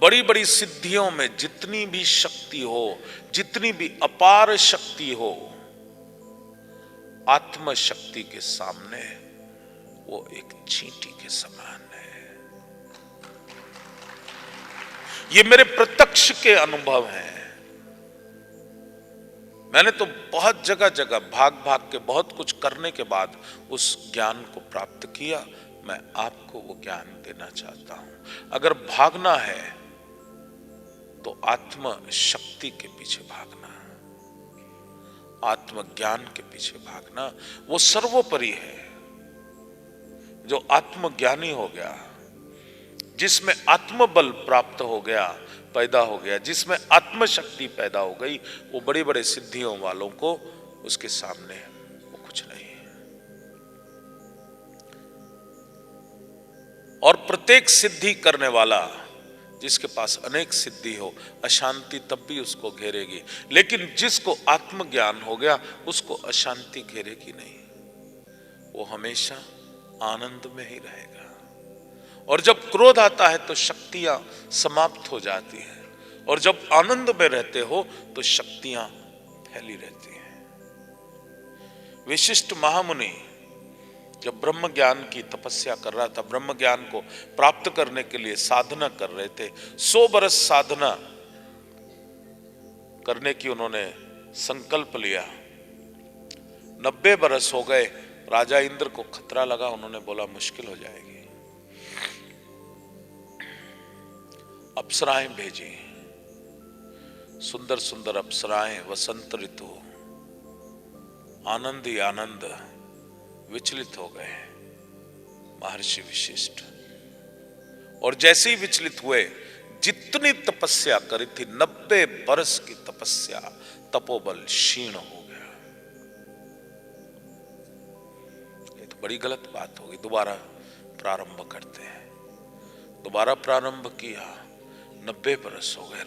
बड़ी बड़ी सिद्धियों में जितनी भी शक्ति हो, जितनी भी अपार शक्ति हो, आत्म शक्ति के सामने वो एक चींटी के समान है। ये मेरे प्रत्यक्ष के अनुभव हैं। मैंने तो बहुत जगह जगह भाग भाग के बहुत कुछ करने के बाद उस ज्ञान को प्राप्त किया। मैं आपको वो ज्ञान देना चाहता हूं। अगर भागना है तो आत्म शक्ति के पीछे भागना, आत्म ज्ञान के पीछे भागना, वो सर्वोपरि है। जो आत्मज्ञानी हो गया, जिसमें आत्मबल प्राप्त हो गया, पैदा हो गया, जिसमें आत्मशक्ति पैदा हो गई, वो बड़े बड़े सिद्धियों वालों को उसके सामने वो कुछ नहीं है। और प्रत्येक सिद्धि करने वाला, जिसके पास अनेक सिद्धि हो, अशांति तब भी उसको घेरेगी, लेकिन जिसको आत्मज्ञान हो गया उसको अशांति घेरेगी नहीं। वो हमेशा आनंद में ही रहेगा। और जब क्रोध आता है तो शक्तियां समाप्त हो जाती हैं, और जब आनंद में रहते हो तो शक्तियां फैली रहती हैं। विशिष्ट महामुनि जब ब्रह्म ज्ञान की तपस्या कर रहा था, ब्रह्म ज्ञान को प्राप्त करने के लिए साधना कर रहे थे, 100 बरस साधना करने की उन्होंने संकल्प लिया। 90 बरस हो गए, राजा इंद्र को खतरा लगा। उन्होंने बोला मुश्किल हो जाएगी। अप्सराएं भेजी, सुंदर सुंदर अप्सराएं, वसंत ऋतु, आनंद ही आनंद, विचलित हो गए महर्षि वशिष्ठ। और जैसे ही विचलित हुए, जितनी तपस्या करी थी, 90 बरस की तपस्या, तपोबल क्षीण हो गया। ये तो बड़ी गलत बात होगी। दोबारा प्रारंभ करते हैं। दोबारा प्रारंभ किया, 90 बरस हो गए।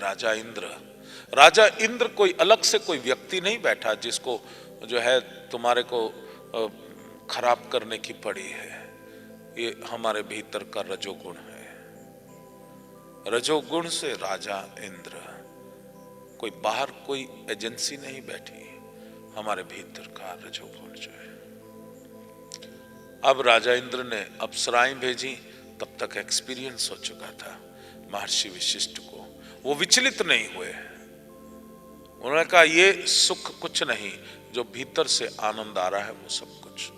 राजा इंद्र कोई अलग से कोई व्यक्ति नहीं बैठा जिसको जो है तुम्हारे को खराब करने की पड़ी है। ये हमारे भीतर का रजोगुण है। रजोगुण से राजा इंद्र, कोई बाहर कोई एजेंसी नहीं बैठी, हमारे भीतर का रजोगुण जो है। अब राजा इंद्र ने अप्सराएं भेजी। तब तक एक्सपीरियंस हो चुका था महर्षि वशिष्ठ को। वो विचलित नहीं हुए। उन्होंने कहा ये सुख कुछ नहीं, जो भीतर से आनंद आ रहा है वो सब कुछ।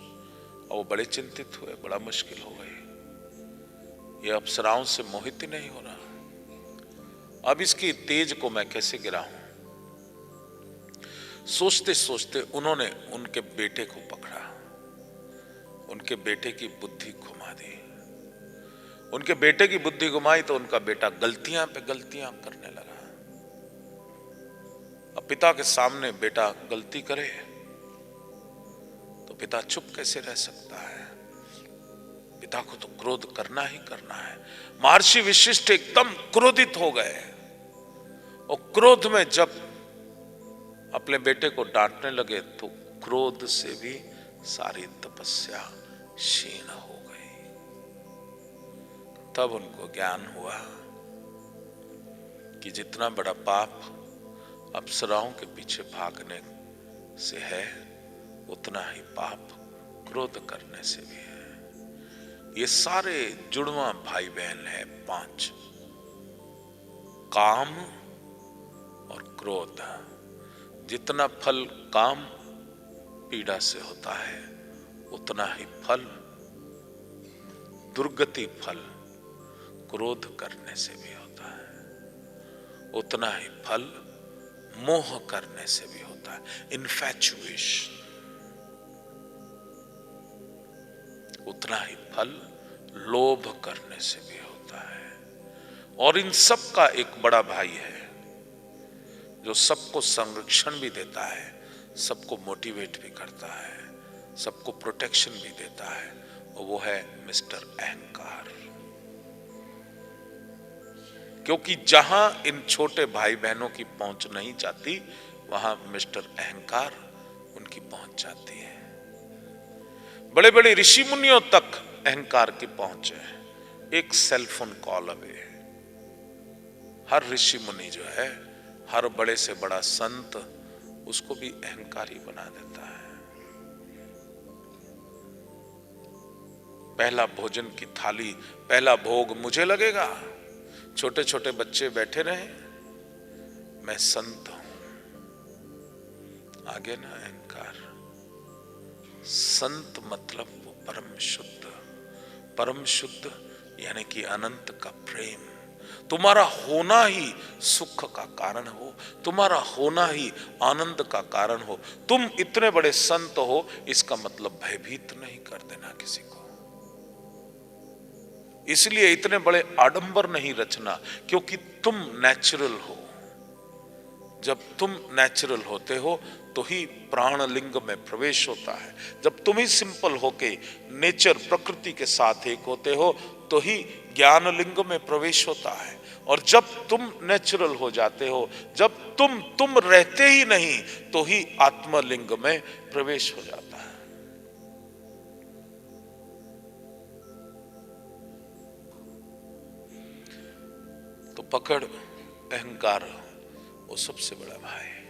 और वो बड़े चिंतित हुए, बड़ा मुश्किल हो गई। ये अप्सराओं से मोहित ही नहीं हो रहा। अब इसकी तेज को मैं कैसे गिराऊं? सोचते सोचते उन्होंने उनके बेटे को पकड़ा, उनके बेटे की बुद्धि घुमा दी। उनके बेटे की बुद्धि घुमाई तो उनका बेटा गलतियां पे गलतियां करने लगा। अब पिता के सामने बेटा गलती करे तो पिता चुप कैसे रह सकता है? पिता को तो क्रोध करना ही करना है। महर्षि वशिष्ठ एकदम क्रोधित हो गए, और क्रोध में जब अपने बेटे को डांटने लगे तो क्रोध से भी सारी तपस्या क्षीण हो गई। तब उनको ज्ञान हुआ कि जितना बड़ा पाप अप्सराओं के पीछे भागने से है, उतना ही पाप क्रोध करने से भी है। ये सारे जुड़वा भाई बहन है 5, काम और क्रोध। जितना फल काम पीड़ा से होता है, उतना ही फल, दुर्गति फल क्रोध करने से भी होता है। उतना ही फल मोह करने से भी होता है, इन्फैचुएशन। उतना ही फल लोभ करने से भी होता है। और इन सब का एक बड़ा भाई है जो सबको संरक्षण भी देता है, सबको मोटिवेट भी करता है, सबको प्रोटेक्शन भी देता है, और वो है मिस्टर अहंकार। क्योंकि जहां इन छोटे भाई बहनों की पहुंच नहीं जाती, वहां मिस्टर अहंकार उनकी पहुंच जाती है। बड़े बड़े ऋषि मुनियों तक अहंकार की पहुंच है, एक सेलफोन कॉल अवे। हर ऋषि मुनि जो है, हर बड़े से बड़ा संत, उसको भी अहंकारी बना देता है। पहला भोजन की थाली, पहला भोग मुझे लगेगा। छोटे छोटे बच्चे बैठे रहे, मैं संत हूं, आगे ना अहंकार। संत मतलब वो परम शुद्ध यानी कि अनंत का प्रेम। तुम्हारा होना ही सुख का कारण हो, तुम्हारा होना ही आनंद का कारण हो। तुम इतने बड़े संत हो, इसका मतलब भयभीत नहीं कर देना किसी को। इसलिए इतने बड़े आडंबर नहीं रचना, क्योंकि तुम नेचुरल हो। जब तुम नेचुरल होते हो तो ही प्राण लिंग में प्रवेश होता है। जब तुम ही सिंपल होके नेचर प्रकृति के साथ एक होते हो तो ही ज्ञान लिंग में प्रवेश होता है। और जब तुम नेचुरल हो जाते हो, जब तुम रहते ही नहीं, तो ही आत्मलिंग में प्रवेश हो जाता है। तो पकड़ अहंकार वो सबसे बड़ा भाई।